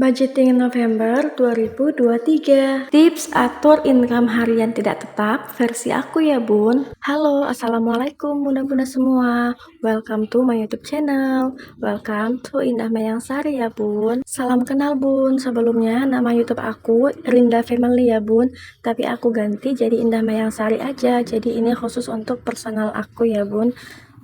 Budgeting November 2023. Tips atur income harian tidak tetap versi aku ya bun. Halo, assalamualaikum bunda-bunda semua. Welcome to my YouTube channel. Welcome to Indah Mayang Sari ya bun. Salam kenal bun. Sebelumnya nama YouTube aku Rinda Family ya bun. Tapi aku ganti jadi Indah Mayang Sari aja. Jadi ini khusus untuk personal aku ya bun.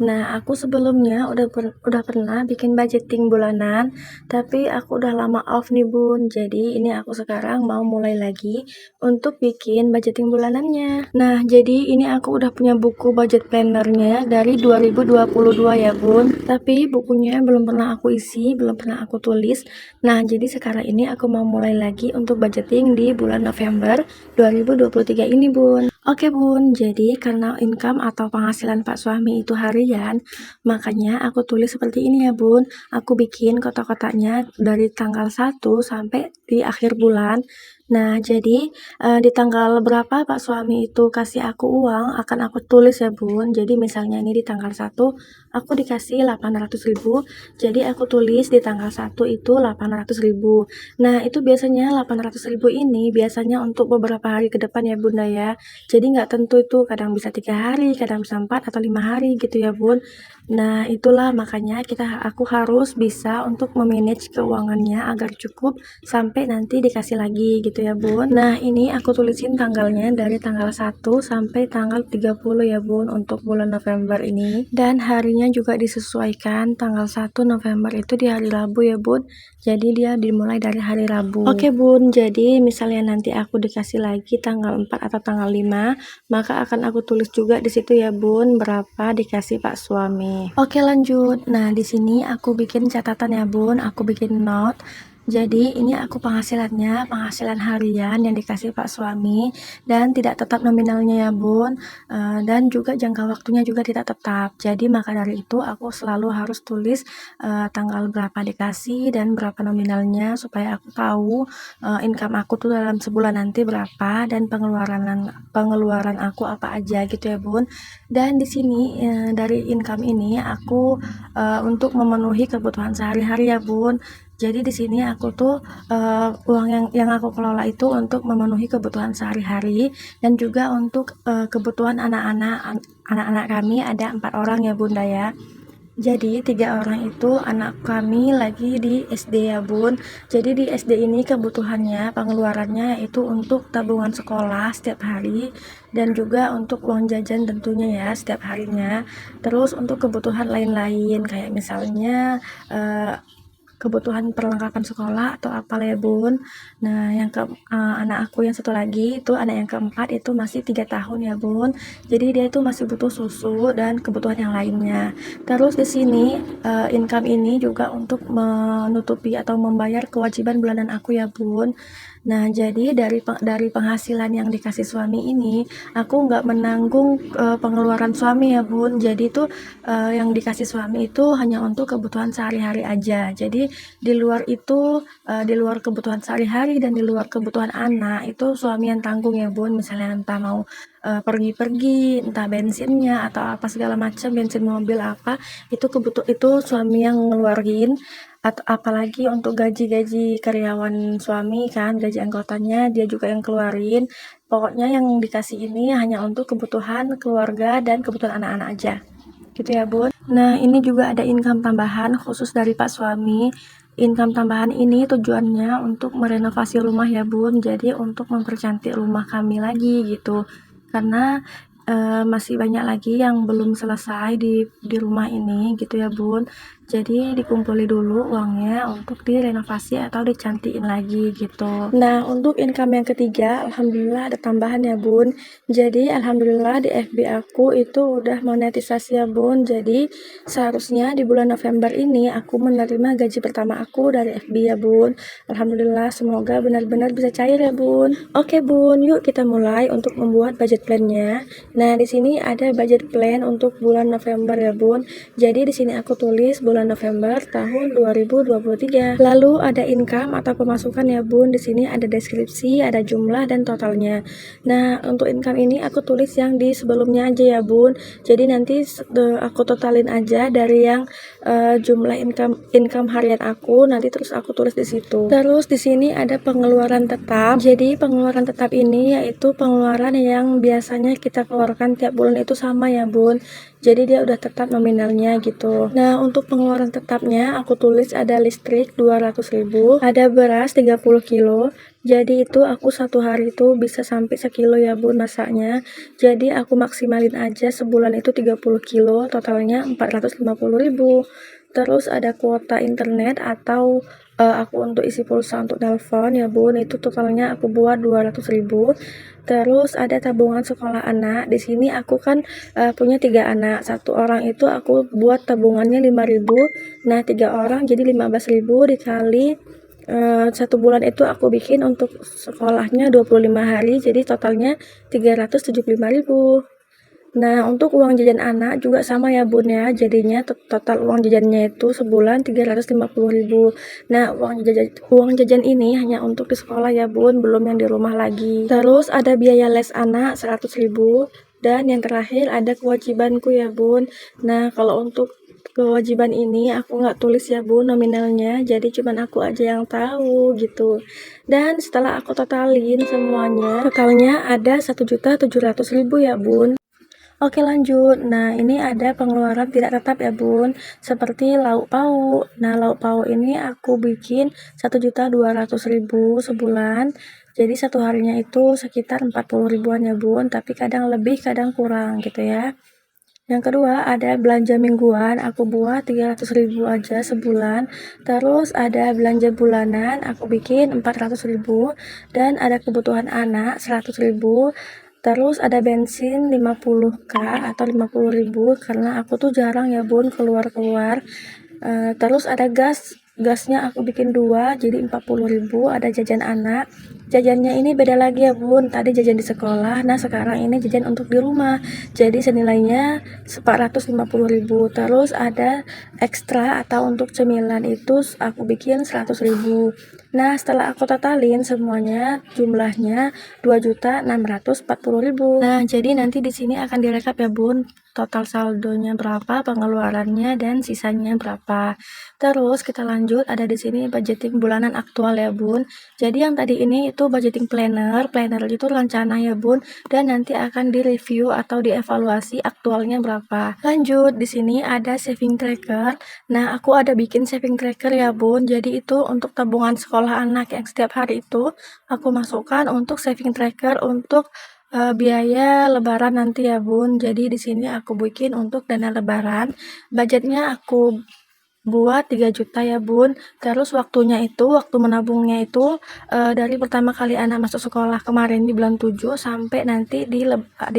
Nah, aku sebelumnya udah pernah bikin budgeting bulanan, tapi aku udah lama off nih bun. Jadi ini aku sekarang mau mulai lagi untuk bikin budgeting bulanannya. Nah, jadi ini aku udah punya buku budget plannernya dari 2022 ya bun. Tapi bukunya belum pernah aku isi, belum pernah aku tulis. Nah, jadi sekarang ini aku mau mulai lagi untuk budgeting di bulan November 2023 ini bun. Oke bun, jadi karena income atau penghasilan Pak suami itu harian, makanya aku tulis seperti ini ya bun. Aku bikin kotak-kotaknya dari tanggal 1 sampai di akhir bulan. Nah, jadi di tanggal berapa Pak suami itu kasih aku uang, akan aku tulis ya bun. Jadi misalnya ini di tanggal 1, aku dikasih 800.000, jadi aku tulis di tanggal 1 itu 800.000. Nah, itu biasanya 800.000 ini biasanya untuk beberapa hari ke depan ya bunda ya. Jadi nggak tentu itu, kadang bisa 3 hari, kadang bisa 4 atau 5 hari gitu ya bun. Nah, itulah makanya aku harus bisa untuk memanage keuangannya agar cukup sampai nanti dikasih lagi gitu ya bun. Nah, ini aku tulisin tanggalnya dari tanggal 1 sampai tanggal 30 ya bun untuk bulan November ini. Dan harinya juga disesuaikan, tanggal 1 November itu di hari Rabu ya bun. Jadi dia dimulai dari hari Rabu. Oke bun, jadi misalnya nanti aku dikasih lagi tanggal 4 atau tanggal 5, maka akan aku tulis juga di situ ya bun berapa dikasih Pak suami. Oke lanjut. Nah, di sini aku bikin catatan ya bun, aku bikin note. Jadi ini aku penghasilan harian yang dikasih Pak suami dan tidak tetap nominalnya ya bun. Dan juga jangka waktunya juga tidak tetap. Jadi maka dari itu aku selalu harus tulis tanggal berapa dikasih dan berapa nominalnya supaya aku tahu income aku tuh dalam sebulan nanti berapa dan pengeluaran aku apa aja gitu ya bun. Dan di sini dari income ini aku untuk memenuhi kebutuhan sehari-hari ya bun. Jadi di sini aku tuh uang yang aku kelola itu untuk memenuhi kebutuhan sehari-hari dan juga untuk kebutuhan anak-anak kami ada 4 orang ya bunda ya. Jadi 3 orang itu anak kami lagi di SD ya bun. Jadi di SD ini kebutuhannya pengeluarannya itu untuk tabungan sekolah setiap hari dan juga untuk uang jajan tentunya ya setiap harinya. Terus untuk kebutuhan lain-lain kayak misalnya kebutuhan perlengkapan sekolah atau apa ya bun. Nah, anak aku yang satu lagi itu anak yang keempat itu masih 3 tahun ya bun. Jadi dia itu masih butuh susu dan kebutuhan yang lainnya. Terus di sini income ini juga untuk menutupi atau membayar kewajiban bulanan aku ya bun. Nah, jadi dari penghasilan yang dikasih suami ini, aku nggak menanggung pengeluaran suami ya bun. Jadi itu yang dikasih suami itu hanya untuk kebutuhan sehari-hari aja. Jadi di luar itu, di luar kebutuhan sehari-hari dan di luar kebutuhan anak, itu suami yang tanggung ya bun. Misalnya entah mau pergi-pergi, entah bensinnya atau apa segala macam, bensin mobil apa, itu suami yang ngeluarin. Atau apalagi untuk gaji-gaji karyawan suami kan, gaji anggotanya dia juga yang keluarin. Pokoknya yang dikasih ini hanya untuk kebutuhan keluarga dan kebutuhan anak-anak aja. Gitu ya bun. Nah, ini juga ada income tambahan khusus dari Pak suami. Income tambahan ini tujuannya untuk merenovasi rumah ya bun. Jadi untuk mempercantik rumah kami lagi gitu. Karena masih banyak lagi yang belum selesai di rumah ini gitu ya bun. Jadi dikumpuli dulu uangnya untuk direnovasi atau dicantikin lagi gitu. Nah, untuk income yang ketiga, alhamdulillah ada tambahan ya bun. Jadi alhamdulillah di FB aku itu udah monetisasi ya bun. Jadi seharusnya di bulan November ini aku menerima gaji pertama aku dari FB ya bun. Alhamdulillah, semoga benar-benar bisa cair ya bun. Oke bun, yuk kita mulai untuk membuat budget plan-nya. Nah, di sini ada budget plan untuk bulan November ya bun. Jadi di sini aku tulis bulan November tahun 2023. Lalu ada income atau pemasukan ya bun. Di sini ada deskripsi, ada jumlah dan totalnya. Nah, untuk income ini aku tulis yang di sebelumnya aja ya bun. Jadi nanti aku totalin aja dari yang jumlah income harian aku, nanti terus aku tulis di situ. Terus di sini ada pengeluaran tetap. Jadi pengeluaran tetap ini yaitu pengeluaran yang biasanya kita keluarkan tiap bulan itu sama ya Bun. Jadi dia udah tetap nominalnya gitu. Nah, untuk pengeluaran tetapnya aku tulis ada listrik 200.000, ada beras 30 kilo. Jadi itu aku satu hari itu bisa sampai sekilo ya Bun masaknya. Jadi aku maksimalin aja sebulan itu 30 kilo, totalnya 450.000. Terus ada kuota internet atau aku untuk isi pulsa untuk telepon ya Bun, itu totalnya aku buat 200.000. Terus ada tabungan sekolah anak. Di sini aku kan punya 3 anak. Satu orang itu aku buat tabungannya 5.000. Nah, 3 orang jadi 15.000 dikali 1 bulan itu aku bikin untuk sekolahnya 25 hari, jadi totalnya 375.000. Nah, untuk uang jajan anak juga sama ya Bun ya, jadinya total uang jajannya itu sebulan 350.000. Nah, uang jajan ini hanya untuk di sekolah ya Bun, belum yang di rumah lagi. Terus ada biaya les anak 100.000, dan yang terakhir ada kewajibanku ya Bun. Nah, kalau untuk kewajiban ini aku nggak tulis ya Bun nominalnya, jadi cuman aku aja yang tahu gitu. Dan setelah aku totalin semuanya, totalnya ada 1.700.000 ya Bun. Oke lanjut, nah ini ada pengeluaran tidak tetap ya Bun, seperti lauk pauk. Nah lauk pauk ini aku bikin 1.200.000 sebulan, jadi satu harinya itu sekitar 40 ribuan ya Bun, tapi kadang lebih kadang kurang gitu ya. Yang kedua ada belanja mingguan, aku buat 300.000 aja sebulan. Terus ada belanja bulanan, aku bikin 400.000, dan ada kebutuhan anak 100.000. Terus ada bensin 50k atau 50.000 karena aku tuh jarang ya Bun keluar-keluar. Terus ada gasnya aku bikin 2 jadi 40.000. Ada jajan anak, jajannya ini beda lagi ya Bun, tadi jajan di sekolah, nah sekarang ini jajan untuk di rumah, jadi senilainya 450.000. Terus ada ekstra atau untuk cemilan itu aku bikin 100.000. Nah, setelah aku totalin semuanya jumlahnya 2.640.000. Nah, jadi nanti di sini akan direkap ya Bun, total saldonya berapa, pengeluarannya, dan sisanya berapa. Terus kita lanjut, ada di sini budgeting bulanan aktual ya Bun. Jadi yang tadi ini itu budgeting planner. Planner itu rencana ya Bun, dan nanti akan direview atau dievaluasi aktualnya berapa. Lanjut, di sini ada saving tracker. Nah, aku ada bikin saving tracker ya Bun. Jadi itu untuk tabungan sekolah anak yang setiap hari itu aku masukkan untuk saving tracker untuk biaya lebaran nanti ya Bun. Jadi di sini aku bikin untuk dana lebaran. Budgetnya aku buat 3 juta ya Bun. Terus waktu menabungnya itu dari pertama kali anak masuk sekolah kemarin di bulan 7 sampai nanti di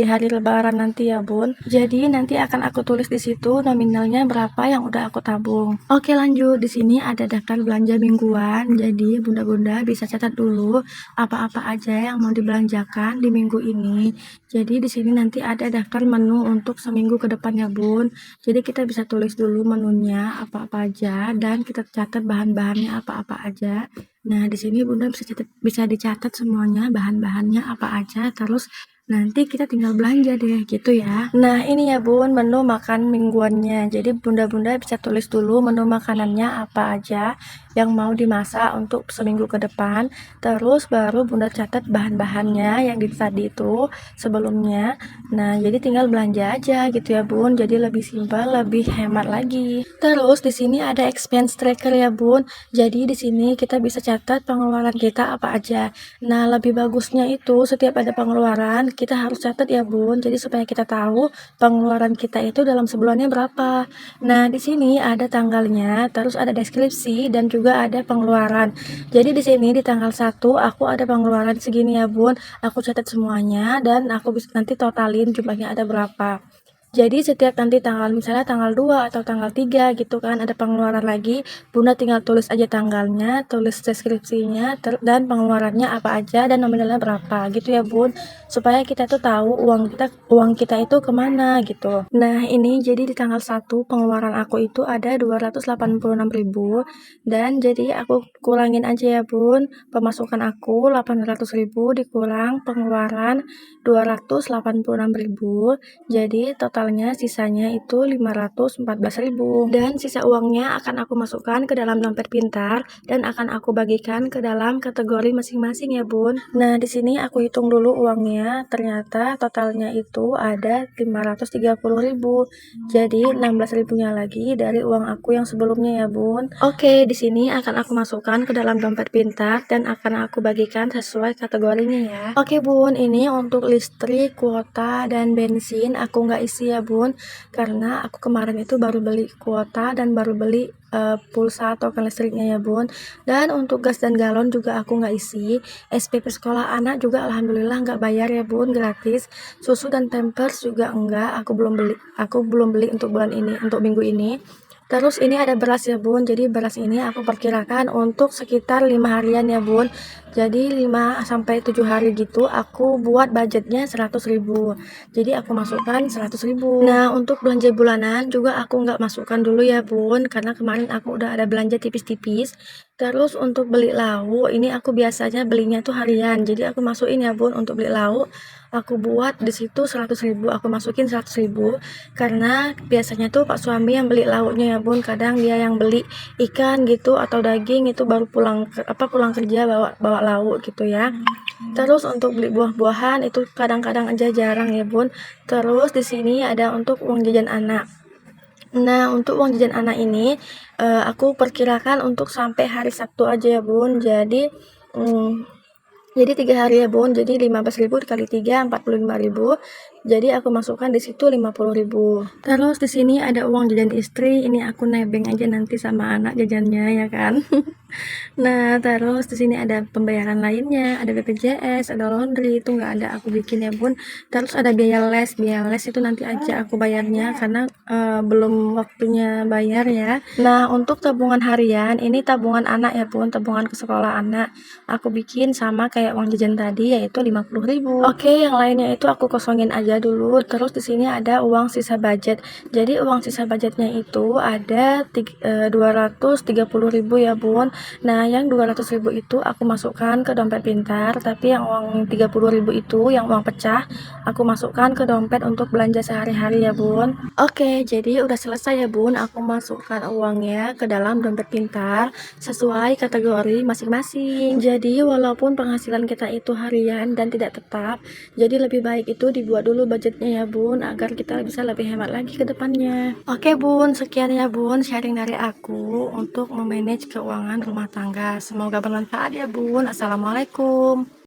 hari lebaran nanti ya Bun. Jadi nanti akan aku tulis di situ nominalnya berapa yang udah aku tabung. Oke lanjut, di sini ada daftar belanja mingguan. Jadi bunda-bunda bisa catat dulu apa-apa aja yang mau dibelanjakan di minggu ini. Jadi di sini nanti ada daftar menu untuk seminggu ke depan ya Bun. Jadi kita bisa tulis dulu menunya apa-apa aja, dan kita catat bahan-bahannya apa-apa aja. Nah, di sini Bunda bisa dicatat semuanya bahan-bahannya apa aja, terus nanti kita tinggal belanja deh gitu ya. Nah, ini ya Bun menu makan mingguannya. Jadi Bunda-bunda bisa tulis dulu menu makanannya apa aja yang mau dimasak untuk seminggu ke depan. Terus baru Bunda catat bahan-bahannya yang tadi itu sebelumnya. Nah, jadi tinggal belanja aja gitu ya Bun. Jadi lebih simpel, lebih hemat lagi. Terus di sini ada expense tracker ya Bun. Jadi di sini kita bisa catat pengeluaran kita apa aja. Nah, lebih bagusnya itu setiap ada pengeluaran kita harus catat ya Bun. Jadi supaya kita tahu pengeluaran kita itu dalam sebulannya berapa. Nah, di sini ada tanggalnya, terus ada deskripsi, dan juga ada pengeluaran. Jadi di sini di tanggal 1 aku ada pengeluaran segini ya Bun. Aku catat semuanya dan aku bisa nanti totalin jumlahnya ada berapa. Jadi setiap nanti misalnya tanggal 2 atau tanggal 3 gitu kan ada pengeluaran lagi, Bunda tinggal tulis aja tanggalnya, tulis deskripsinya, dan pengeluarannya apa aja dan nominalnya berapa gitu ya Bun, supaya kita tuh tahu uang kita itu kemana gitu. Nah ini jadi di tanggal 1 pengeluaran aku itu ada 286.000, dan jadi aku kurangin aja ya Bun, pemasukan aku 800.000 dikurang pengeluaran 286.000, jadi total totalnya sisanya itu 514.000. Dan sisa uangnya akan aku masukkan ke dalam dompet pintar dan akan aku bagikan ke dalam kategori masing-masing ya Bun. Nah, di sini aku hitung dulu uangnya, ternyata totalnya itu ada 530.000. Jadi 16.000-nya lagi dari uang aku yang sebelumnya ya Bun. Oke, di sini akan aku masukkan ke dalam dompet pintar dan akan aku bagikan sesuai kategorinya ya. Oke Bun, ini untuk listrik, kuota, dan bensin aku nggak isi ya Bun, karena aku kemarin itu baru beli kuota dan baru beli pulsa token listriknya ya Bun. Dan untuk gas dan galon juga aku nggak isi. SPP sekolah anak juga alhamdulillah nggak bayar ya Bun, gratis. Susu dan pampers juga enggak, aku belum beli untuk bulan ini, untuk minggu ini. Terus ini ada beras ya Bun, jadi beras ini aku perkirakan untuk sekitar 5 harian ya Bun. Jadi 5 sampai 7 hari gitu aku buat budgetnya 100.000. Jadi aku masukkan 100.000. Nah, untuk belanja bulanan juga aku nggak masukkan dulu ya Bun, karena kemarin aku udah ada belanja tipis-tipis. Terus untuk beli lauk, ini aku biasanya belinya tuh harian. Jadi aku masukin ya Bun, untuk beli lauk aku buat di situ 100.000, aku masukin 100.000 karena biasanya tuh Pak suami yang beli lauknya ya Bun, kadang dia yang beli ikan gitu atau daging itu baru pulang kerja bawa bawa lauk gitu ya. Terus untuk beli buah-buahan itu kadang-kadang aja, jarang ya Bun. Terus di sini ada untuk uang jajan anak. Nah, untuk uang jajan anak ini aku perkirakan untuk sampai hari Sabtu aja ya Bun. Jadi 3 hari ya Bun, jadi 15.000 dikali 3, 45.000. Jadi aku masukkan di situ 50.000. Terus di sini ada uang jajan istri, ini aku nebeng aja nanti sama anak jajannya ya kan. Nah, terus di sini ada pembayaran lainnya, ada BPJS, ada laundry, itu nggak ada aku bikin ya Bun. Terus ada biaya les itu nanti aja aku bayarnya karena belum waktunya bayar ya. Nah, untuk tabungan harian, ini tabungan anak ya Bun, tabungan ke sekolah anak. Aku bikin sama kayak uang jajan tadi, yaitu 50.000. Oke, yang lainnya itu aku kosongin aja dulu. Terus di sini ada uang sisa budget. Jadi uang sisa budgetnya itu ada 230.000 ya Bun. Nah, yang 200.000 itu aku masukkan ke dompet pintar, tapi yang uang 30.000 itu, yang uang pecah, aku masukkan ke dompet untuk belanja sehari-hari ya Bun. Oke, jadi udah selesai ya Bun, aku masukkan uangnya ke dalam dompet pintar sesuai kategori masing-masing. Jadi walaupun penghasilan kita itu harian dan tidak tetap, jadi lebih baik itu dibuat dulu budgetnya ya Bun, agar kita bisa lebih hemat lagi ke depannya. Oke Bun, sekian ya Bun sharing dari aku untuk memanage keuangan rumah tangga. Semoga bermanfaat ya Bun. Assalamualaikum.